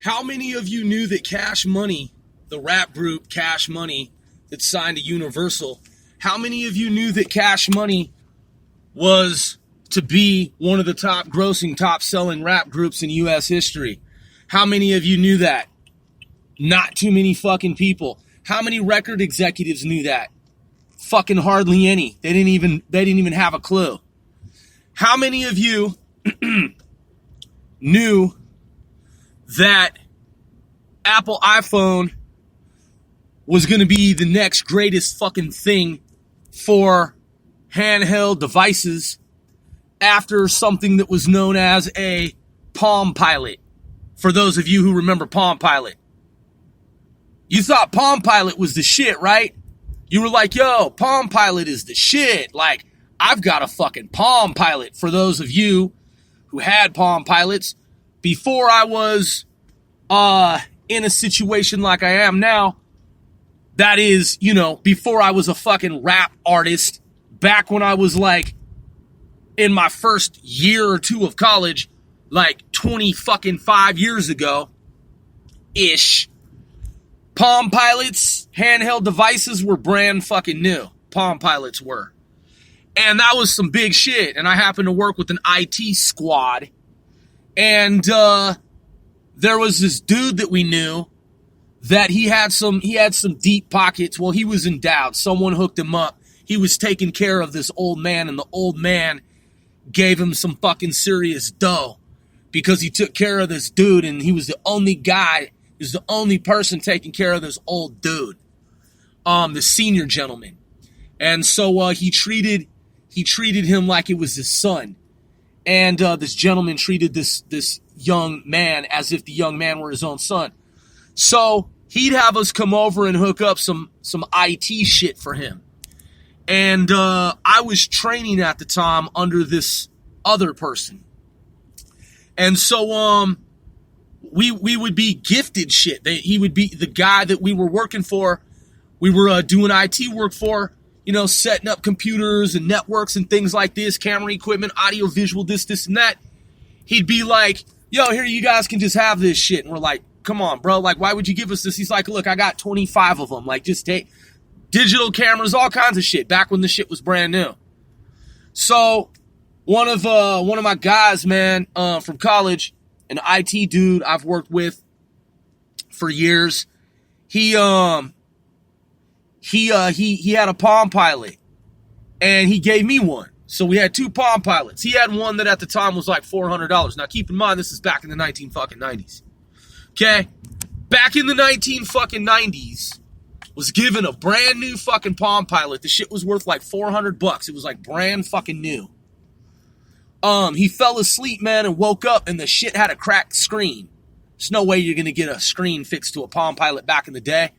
How many of you knew that Cash Money, the rap group Cash Money that signed to Universal, how many of you knew that Cash Money was to be one of the top grossing, top selling rap groups in U.S. history? How many of you knew that? Not too many fucking people. How many record executives knew that? Fucking hardly any. They didn't even have a clue. How many of you knew that Apple iPhone was going to be the next greatest fucking thing for handheld devices after something that was known as a Palm Pilot? For those of you who remember Palm Pilot. You thought Palm Pilot was the shit, right? You were like, yo, Palm Pilot is the shit. Like, I've got a fucking Palm Pilot. For those of you who had Palm Pilots, before I was in a situation like I am now, that is, before I was a fucking rap artist, back when I was like in my first year or two of college, like 25 years ago-ish, Palm Pilots, handheld devices were brand fucking new. Palm Pilots were. And that was some big shit. And I happened to work with an IT squad. And there was this dude that we knew that he had some deep pockets. Well, he was endowed. Someone hooked him up. He was taking care of this old man, and the old man gave him some fucking serious dough because he took care of this dude, and he was the only guy. He was the only person taking care of this old dude, the senior gentleman. And so he treated him like it was his son. And this gentleman treated this young man as if the young man were his own son. So he'd have us come over and hook up some IT shit for him. And I was training at the time under this other person. And so we would be gifted shit. He would be the guy that we were working for. We were doing IT work for, setting up computers and networks and things like this, camera equipment, audio, visual, this, and that. He'd be like, yo, here, you guys can just have this shit. And we're like, come on, bro. Like, why would you give us this? He's like, look, I got 25 of them. Like, just take digital cameras, all kinds of shit, back when the shit was brand new. So one of my guys, man, from college, an IT dude I've worked with for years, he had a Palm Pilot, and he gave me one. So we had two Palm Pilots. He had one that at the time was like $400. Now keep in mind, this is back in the 1990s. Okay? Back in the 1990s, was given a brand new fucking Palm Pilot. The shit was worth like $400. It was like brand fucking new. He fell asleep, man, and woke up, and the shit had a cracked screen. There's no way you're gonna get a screen fixed to a Palm Pilot back in the day.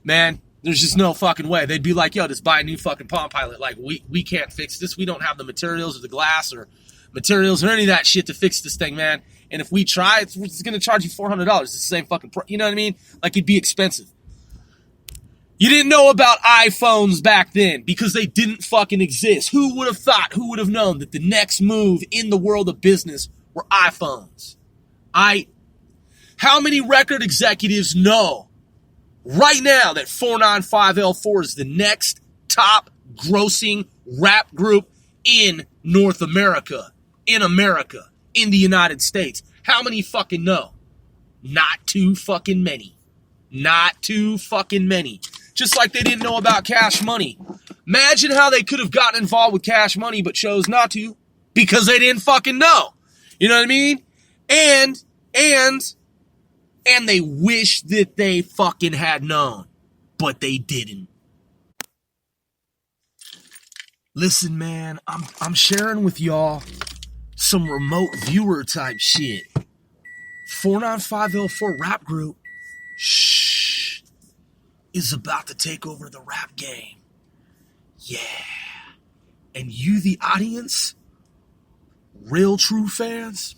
Man, there's just no fucking way. They'd be like, yo, just buy a new fucking Palm Pilot. Like, we can't fix this. We don't have the materials or the glass or materials or any of that shit to fix this thing, man. And if we try, it's going to charge you $400. It's the same fucking you know what I mean? Like, it'd be expensive. You didn't know about iPhones back then because they didn't fucking exist. Who would have thought, who would have known that the next move in the world of business were iPhones? How many record executives know right now that 495L4 is the next top grossing rap group in North America, in the United States? How many fucking know? Not too fucking many. Not too fucking many. Just like they didn't know about Cash Money. Imagine how they could have gotten involved with Cash Money but chose not to because they didn't fucking know. You know what I mean? And they wish that they fucking had known, but they didn't. Listen, man, I'm sharing with y'all some remote viewer type shit. 495L4 rap group, is about to take over the rap game. Yeah. And you, the audience, real true fans,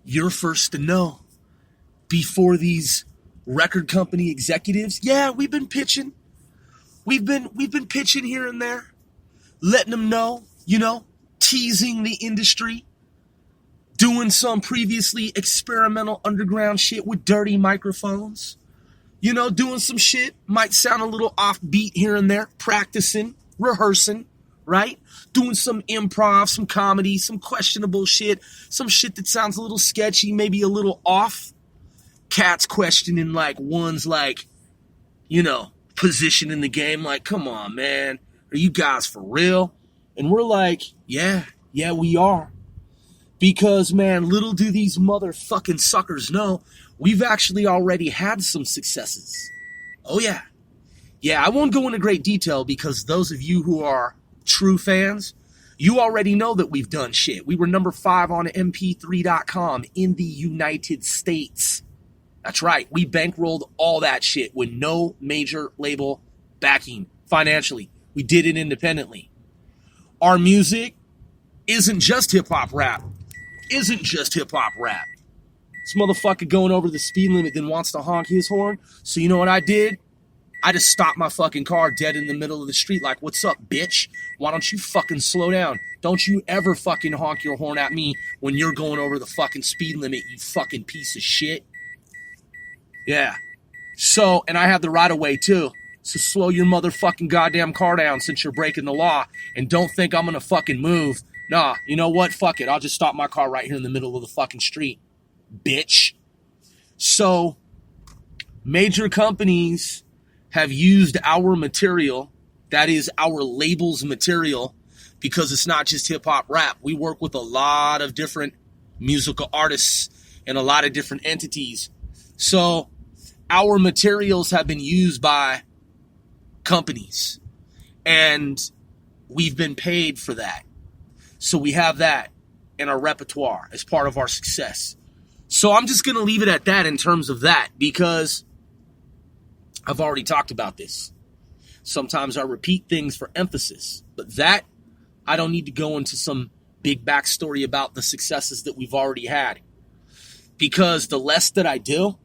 you're first to know. Before these record company executives, yeah, we've been pitching. We've been pitching here and there, letting them know, teasing the industry, doing some previously experimental underground shit with dirty microphones. You know, doing some shit, might sound a little offbeat here and there, practicing, rehearsing, right? Doing some improv, some comedy, some questionable shit, some shit that sounds a little sketchy, maybe a little off. Cats questioning like one's like, you know, position in the game, like, come on, man, are you guys for real? And we're like, yeah, we are. Because, man, little do these motherfucking suckers know, we've actually already had some successes. Oh, yeah. Yeah, I won't go into great detail because those of you who are true fans, you already know that we've done shit. We were number 5 on mp3.com in the United States. That's right. We bankrolled all that shit with no major label backing financially. We did it independently. Our music isn't just hip-hop rap. Isn't just hip-hop rap. This motherfucker going over the speed limit then wants to honk his horn. So you know what I did? I just stopped my fucking car dead in the middle of the street like, what's up, bitch? Why don't you fucking slow down? Don't you ever fucking honk your horn at me when you're going over the fucking speed limit, you fucking piece of shit. Yeah. So, and I have the right of way too. So slow your motherfucking goddamn car down since you're breaking the law. And don't think I'm gonna fucking move. Nah, you know what? Fuck it. I'll just stop my car right here in the middle of the fucking street. Bitch. So, major companies have used our material, that is our label's material, because it's not just hip-hop rap. We work with a lot of different musical artists and a lot of different entities. So, our materials have been used by companies, and we've been paid for that. So we have that in our repertoire as part of our success. So I'm just going to leave it at that in terms of that, because I've already talked about this. Sometimes I repeat things for emphasis, but that I don't need to go into some big backstory about the successes that we've already had. Because the less that I do,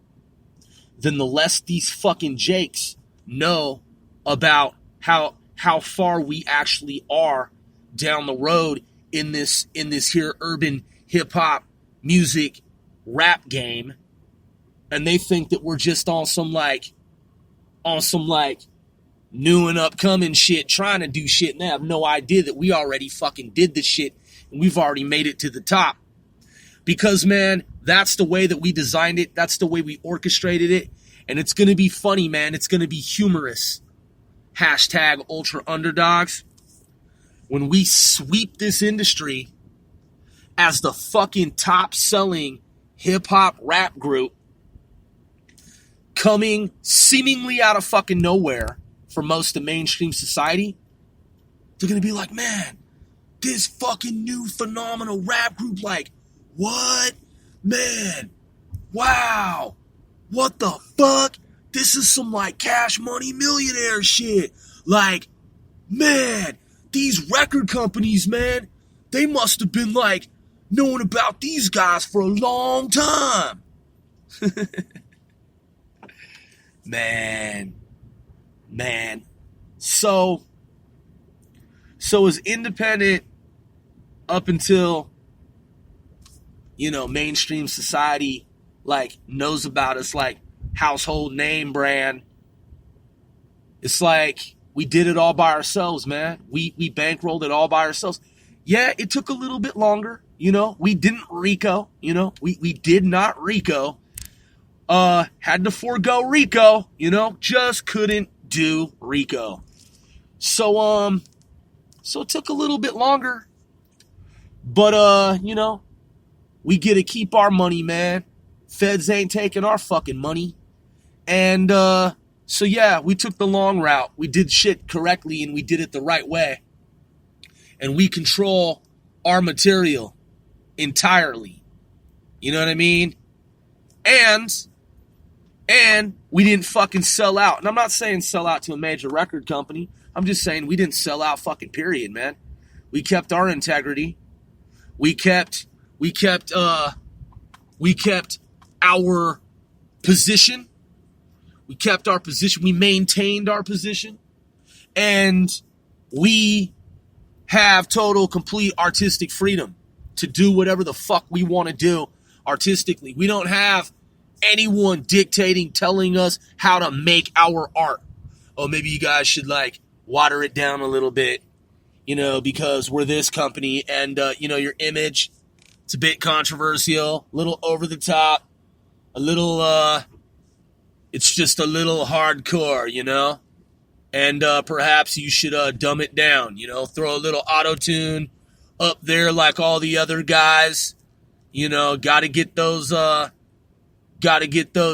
then the less these fucking jakes know about how far we actually are down the road in this here urban hip hop music rap game. And they think that we're just on some new and upcoming shit, trying to do shit, and they have no idea that we already fucking did this shit and we've already made it to the top. Because, man, that's the way that we designed it. That's the way we orchestrated it. And it's going to be funny, man. It's going to be humorous. Hashtag ultra underdogs. When we sweep this industry as the fucking top selling hip hop rap group, coming seemingly out of fucking nowhere for most of mainstream society, they're going to be like, man, this fucking new phenomenal rap group, like, what? Man, wow. What the fuck? This is some like Cash Money Millionaire shit. Like, man, these record companies, man, they must have been like knowing about these guys for a long time. Man. So as independent up until, you know, mainstream society like knows about us, like household name brand, it's like we did it all by ourselves, man. We bankrolled it all by ourselves. Yeah, it took a little bit longer, you know. We didn't RICO, you know. We did not RICO. Had to forego RICO, you know. Just couldn't do RICO. So it took a little bit longer. But you know, we get to keep our money, man. Feds ain't taking our fucking money. And so yeah, we took the long route. We did shit correctly and we did it the right way. And we control our material entirely. You know what I mean? And we didn't fucking sell out. And I'm not saying sell out to a major record company. I'm just saying we didn't sell out fucking period, man. We kept our integrity. We kept our position. We kept our position. We maintained our position. And we have total, complete artistic freedom. to do whatever the fuck we want to do artistically. We don't have anyone dictating, telling us how to make our art. Oh, maybe you guys should like water it down a little bit, because we're this company and, your image, it's a bit controversial, a little over the top, a little, it's just a little hardcore, and perhaps you should dumb it down, throw a little auto-tune up there like all the other guys, gotta get those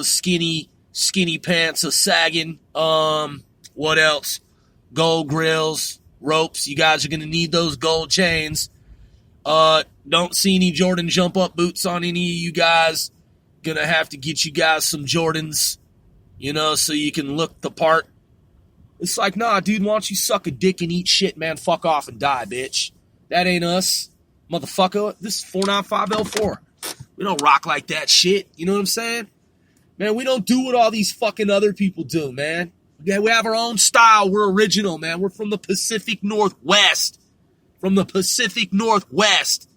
skinny pants a-sagging. What else? Gold grills, ropes. You guys are going to need those gold chains. Don't see any Jordan jump-up boots on any of you guys. Going to have to get you guys some Jordans, so you can look the part. It's like, nah, dude, why don't you suck a dick and eat shit, man? Fuck off and die, bitch. That ain't us, motherfucker. This is 495L4. We don't rock like that shit. You know what I'm saying? Man, we don't do what all these fucking other people do, man. Yeah, we have our own style. We're original, man. We're from the Pacific Northwest. From the Pacific Northwest.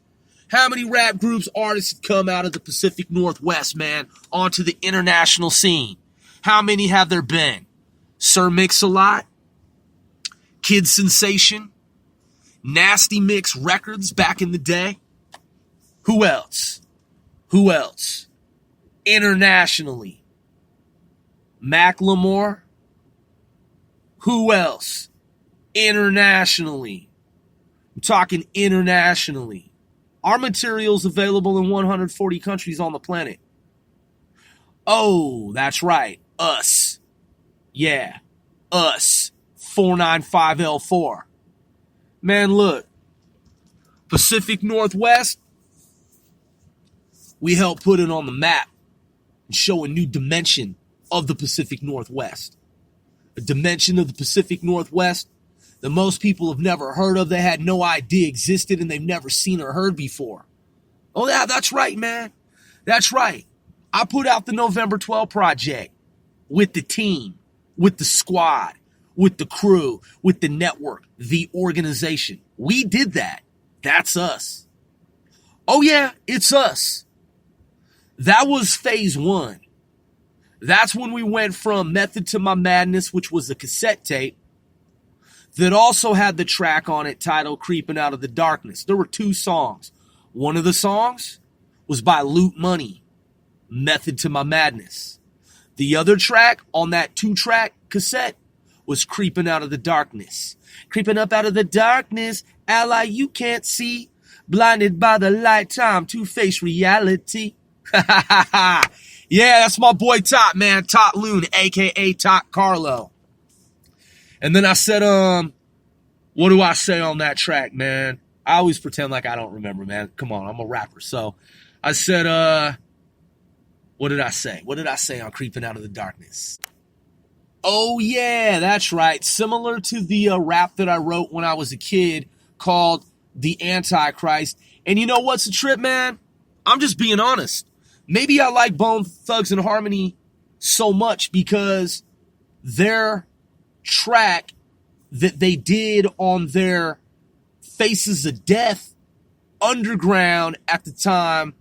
How many rap groups, artists have come out of the Pacific Northwest, man, onto the international scene? How many have there been? Sir Mix-a-Lot, Kid Sensation, Nasty Mix Records back in the day. Who else? Internationally, Macklemore. Who else? Internationally. I'm talking internationally. Our material's available in 140 countries on the planet. Oh, that's right. Us. Yeah. Us. 495L4. Man, look. Pacific Northwest, we help put it on the map and show a new dimension of the Pacific Northwest. A dimension of the Pacific Northwest that most people have never heard of. They had no idea existed and they've never seen or heard before. Oh, yeah, that's right, man. That's right. I put out the November 12 project with the team, with the squad, with the crew, with the network, the organization. We did that. That's us. Oh, yeah, it's us. That was phase one. That's when we went from Method to My Madness, which was a cassette tape that also had the track on it titled Creeping Out of the Darkness. There were 2 songs. One of the songs was by Loot Money, Method to My Madness. The other track on that 2-track cassette was Creeping Out of the Darkness. Creeping up out of the darkness, ally you can't see, blinded by the light time to face reality. Ha ha ha ha. Yeah, that's my boy Tot, man. Tot Loon, a.k.a. Tot Carlo. And then I said, what do I say on that track, man? I always pretend like I don't remember, man. Come on, I'm a rapper. So I said, what did I say? What did I say on Creeping Out of the Darkness? Oh, yeah, that's right. Similar to the rap that I wrote when I was a kid called The Antichrist. And you know what's the trip, man? I'm just being honest. Maybe I like Bone Thugs and Harmony so much because their track that they did on their Faces of Death underground at the time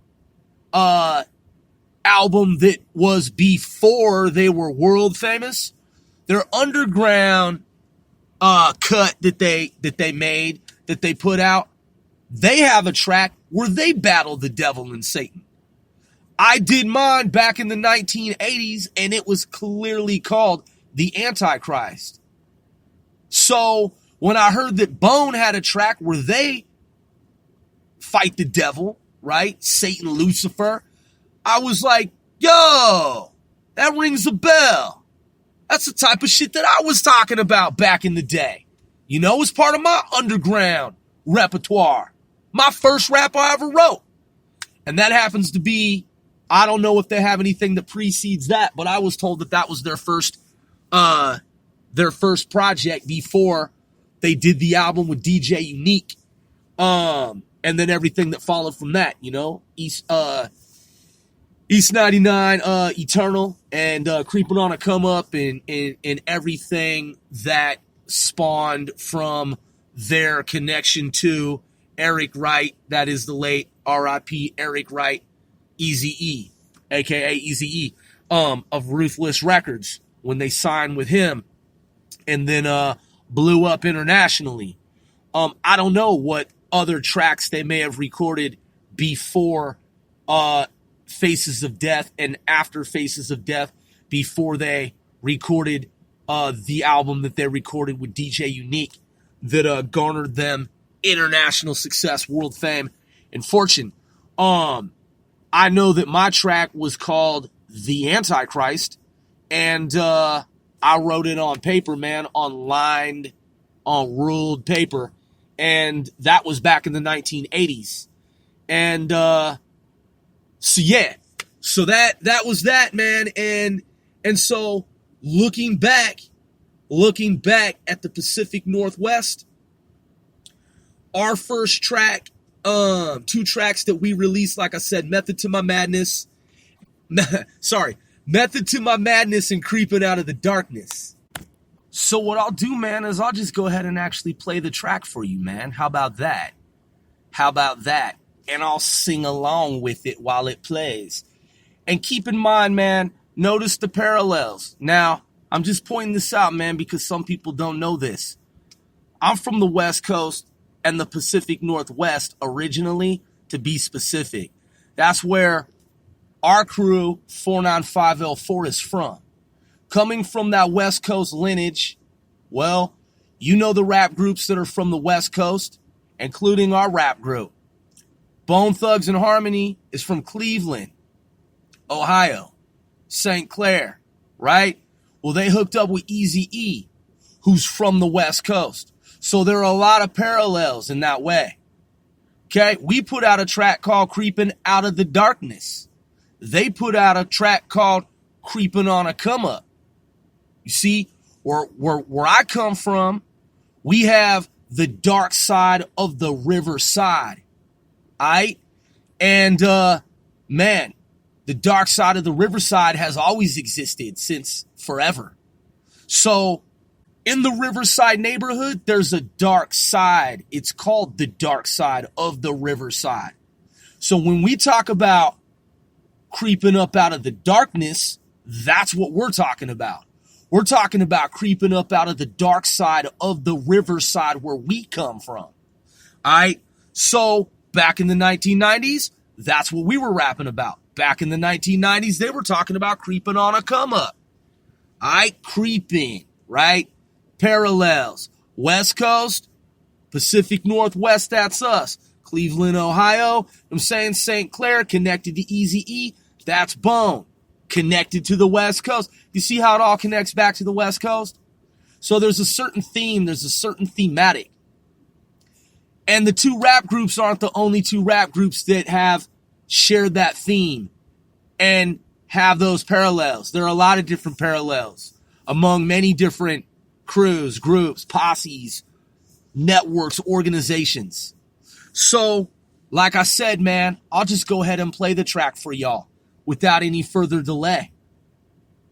album that was before they were world famous, their underground cut that they made, that they put out, they have a track where they battle the devil and Satan. I did mine back in the 1980s, and it was clearly called The Antichrist. So when I heard that Bone had a track where they fight the devil, right? Satan, Lucifer, I was like, yo, that rings a bell. That's the type of shit that I was talking about back in the day. It's part of my underground repertoire. My first rap I ever wrote. And that happens to be, I don't know if they have anything that precedes that, but I was told that was their first project before they did the album with DJ Unique. And then everything that followed from that, East 99, Eternal, and Creeping on a Come Up, and everything that spawned from their connection to Eric Wright, that is the late R.I.P. Eric Wright, Eazy-E, a.k.a. Eazy-E, of Ruthless Records, when they signed with him and then blew up internationally. I don't know what other tracks they may have recorded before Faces of Death and after Faces of Death, before they recorded the album that they recorded with DJ Unique that garnered them international success, world fame, and fortune. I know that my track was called The Antichrist, and I wrote it on paper, man, on ruled paper, and that was back in the 1980s. And so yeah, so that was that, man. And so looking back at the Pacific Northwest, our first track, two tracks that we released, like I said, Method to My Madness and Creeping Out of the Darkness. So what I'll do, man, is I'll just go ahead and actually play the track for you, man. How about that? And I'll sing along with it while it plays. And keep in mind, man, notice the parallels. Now, I'm just pointing this out, man, because some people don't know this. I'm from the West Coast and the Pacific Northwest originally, to be specific. That's where our crew, 495L4, is from. Coming from that West Coast lineage, well, you know the rap groups that are from the West Coast, including our rap group. Bone Thugs and Harmony is from Cleveland, Ohio, St. Clair, right? Well, they hooked up with Eazy-E, who's from the West Coast. So there are a lot of parallels in that way. Okay, we put out a track called Creeping Out of the Darkness. They put out a track called Creeping on a Come Up. You see, where I come from, we have the dark side of the riverside. Aight? And, man, the dark side of the riverside has always existed since forever. So, in the Riverside neighborhood, there's a dark side. It's called the dark side of the riverside. So when we talk about creeping up out of the darkness, that's what we're talking about. We're talking about creeping up out of the dark side of the riverside where we come from. All right? So back in the 1990s, that's what we were rapping about. Back in the 1990s, they were talking about creeping on a come up. All right? Creeping, right? Parallels. West Coast, Pacific Northwest, that's us. Cleveland, Ohio, I'm saying St. Clair, connected to Eazy-E, that's Bone. Connected to the West Coast. You see how it all connects back to the West Coast? So there's a certain theme, there's a certain thematic. And the two rap groups aren't the only two rap groups that have shared that theme and have those parallels. There are a lot of different parallels among many different crews, groups, posses, networks, organizations. So, like I said, man, I'll just go ahead and play the track for y'all without any further delay.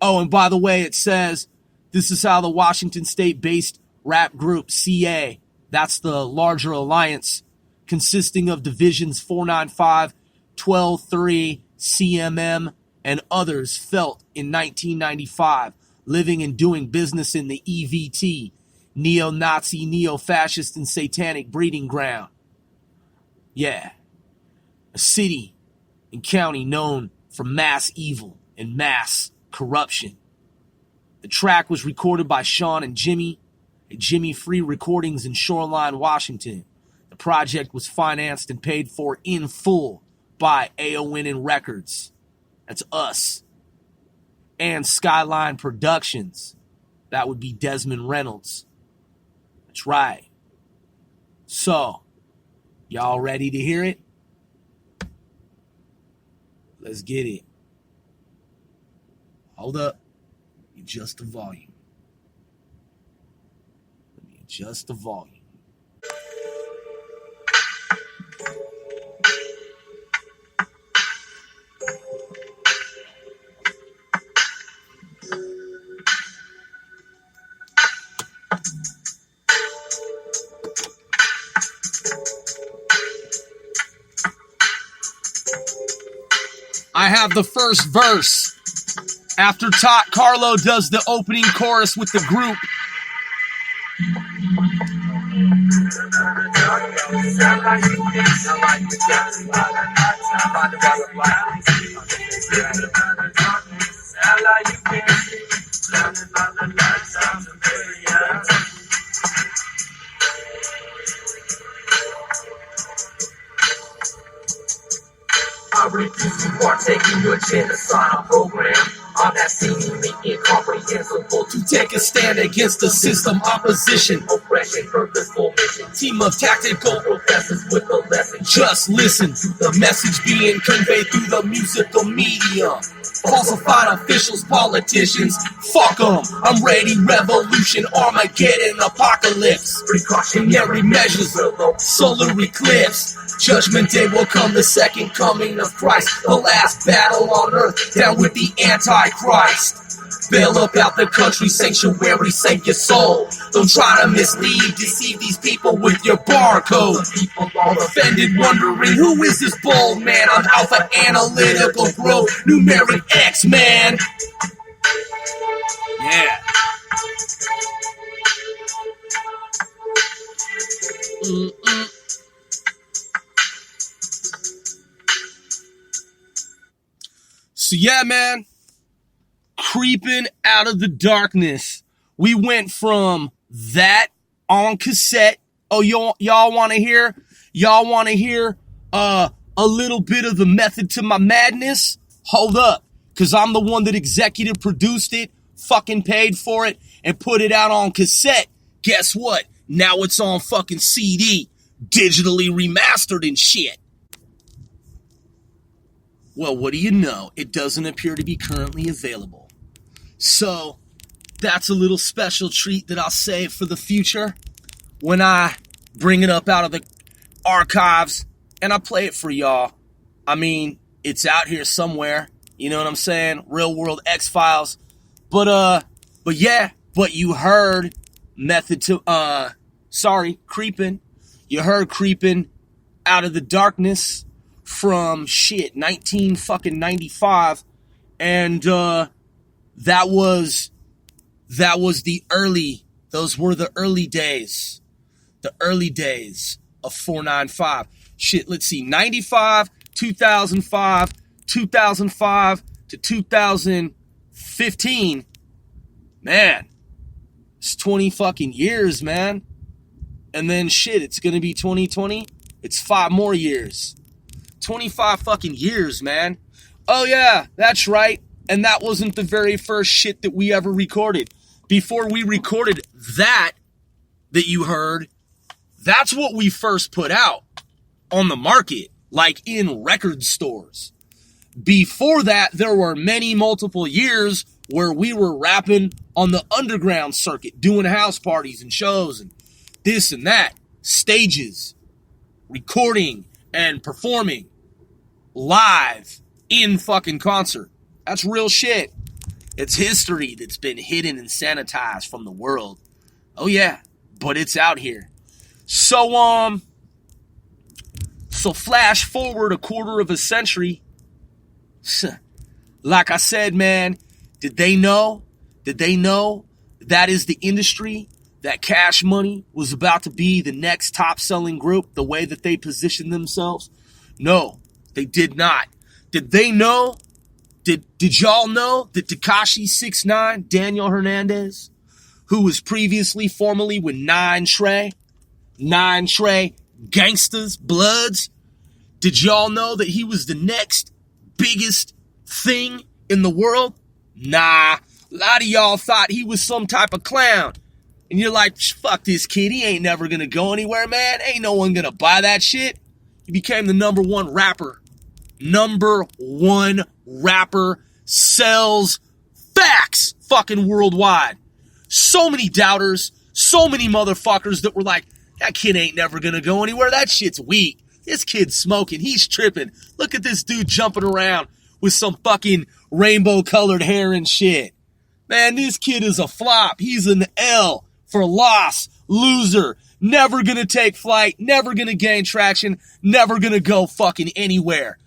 Oh, and by the way, it says this is how the Washington State-based rap group CA, that's the larger alliance consisting of divisions 495, 12-3, CMM, and others, felt in 1995, living and doing business in the EVT, neo-Nazi, neo-fascist, and satanic breeding ground. Yeah, a city and county known for mass evil and mass corruption. The track was recorded by Sean and Jimmy at Jimmy Free Recordings in Shoreline, Washington. The project was financed and paid for in full by AON Records. That's us. And Skyline Productions. That would be Desmond Reynolds. That's right. So, y'all ready to hear it? Let's get it. Hold up. Adjust the volume. Let me adjust the volume. I have the first verse. After Carlo does the opening chorus with the group. I refuse to partake in your genocidal program. I'm that seemingly incomprehensible to take a stand against the system, opposition, oppression, purposeful mission. Team of tactical professors with a lesson. Just listen to the message being conveyed through the musical medium. Falsified officials, politicians, fuck them. I'm ready, revolution, Armageddon, apocalypse. Precautionary measures, solar eclipse. Judgment day will come, the second coming of Christ. The last battle on earth, down with the Antichrist. Bail up out the country, sanctuary, save your soul. Don't try to mislead, deceive these people with your barcode. People all offended, wondering, who is this bold man? I'm Alpha Analytical Growth, Numeric X, man. Yeah. So yeah, man, creeping out of the darkness. We went from that on cassette. Oh, y'all want to hear? Y'all want to hear a little bit of the method to my madness? Hold up, because I'm the one that executive produced it, fucking paid for it, and put it out on cassette. Guess what? Now it's on fucking CD, digitally remastered and shit. Well, what do you know? It doesn't appear to be currently available. So, that's a little special treat that I'll save for the future when I bring it up out of the archives and I play it for y'all. I mean, it's out here somewhere. You know what I'm saying? Real world X-Files. But you heard Creeping. You heard Creeping Out of the Darkness from 1995, and those were the early days of 495. Let's see, 95, 2005 to 2015. Man, it's 20 fucking years, man. And then it's gonna be 2020. It's 5 more years. 25 fucking years, man. Oh yeah, that's right. And that wasn't the very first shit that we ever recorded. Before we recorded that you heard, that's what we first put out on the market, like in record stores. Before that, there were multiple years where we were rapping on the underground circuit, doing house parties and shows and this and that, stages, recording and performing live in fucking concert. That's real shit. It's history that's been hidden and sanitized from the world. Oh yeah, but it's out here. So flash forward a quarter of a century. Like I said, man, did they know that is the industry that Cash Money was about to be the next top-selling group, the way that they positioned themselves? No, they did not. Did they know? Did y'all know that Tekashi 6ix9ine, Daniel Hernandez, who was previously formerly with Nine Trey Gangsters, Bloods, did y'all know that he was the next biggest thing in the world? Nah, a lot of y'all thought he was some type of clown. And you're like, fuck this kid, he ain't never gonna go anywhere, man. Ain't no one gonna buy that shit. He became the number one rapper. Number one rapper, sells facts fucking worldwide. So many doubters, so many motherfuckers that were like, that kid ain't never gonna go anywhere. That shit's weak. This kid's smoking. He's tripping. Look at this dude jumping around with some fucking rainbow colored hair and shit. Man, this kid is a flop. He's an L for loss, loser, never gonna take flight, never gonna gain traction, never gonna go fucking anywhere.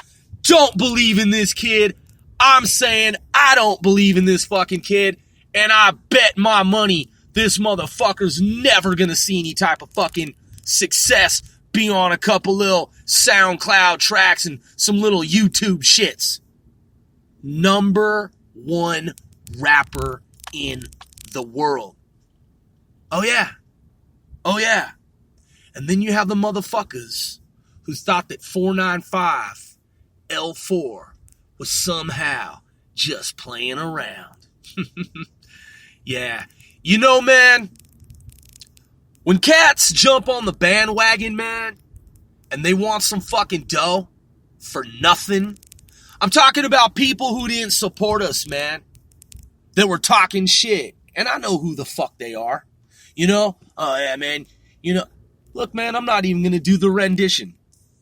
don't believe in this kid. I'm saying I don't believe in this fucking kid. And I bet my money this motherfucker's never gonna see any type of fucking success beyond a couple little SoundCloud tracks and some little YouTube shits. Number one rapper in the world. Oh yeah. Oh yeah. And then you have the motherfuckers who thought that 495 L4 was somehow just playing around. Yeah. You know, man, when cats jump on the bandwagon, man, and they want some fucking dough for nothing, I'm talking about people who didn't support us, man, that were talking shit. And I know who the fuck they are. You know? Oh, yeah, man. You know, look, man, I'm not even going to do the rendition.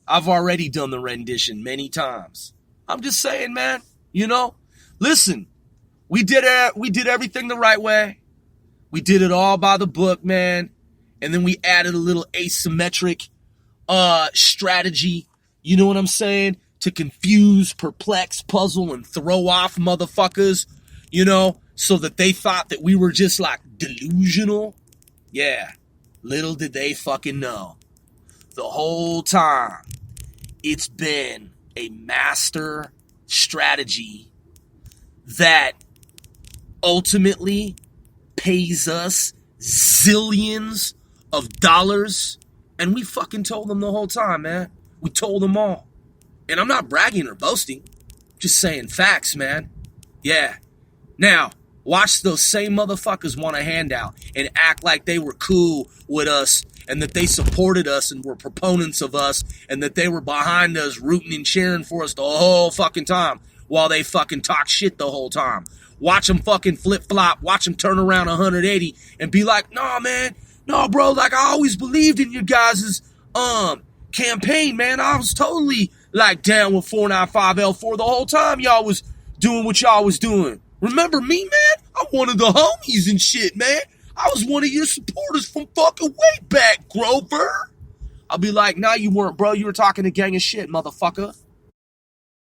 I've already done the rendition many times. I'm just saying, man, you know? Listen, we did everything the right way. We did it all by the book, man. And then we added a little asymmetric strategy, you know what I'm saying? To confuse, perplex, puzzle, and throw off motherfuckers, you know, so that they thought that we were just like delusional. Yeah, little did they fucking know. The whole time, it's been a master strategy that ultimately pays us zillions of dollars. And we fucking told them the whole time, man. We told them all. And I'm not bragging or boasting. Just saying facts, man. Yeah. Now, watch those same motherfuckers want a handout and act like they were cool with us and that they supported us and were proponents of us and that they were behind us rooting and cheering for us the whole fucking time while they fucking talk shit the whole time. Watch them fucking flip-flop. Watch them turn around 180 and be like, nah, man. No, bro, like I always believed in your guys' campaign, man. I was totally like down with 495L4 the whole time y'all was doing what y'all was doing. Remember me, man? I'm one of the homies and shit, man. I was one of your supporters from fucking way back, Grover. I'll be like, nah, you weren't, bro. You were talking a gang of shit, motherfucker.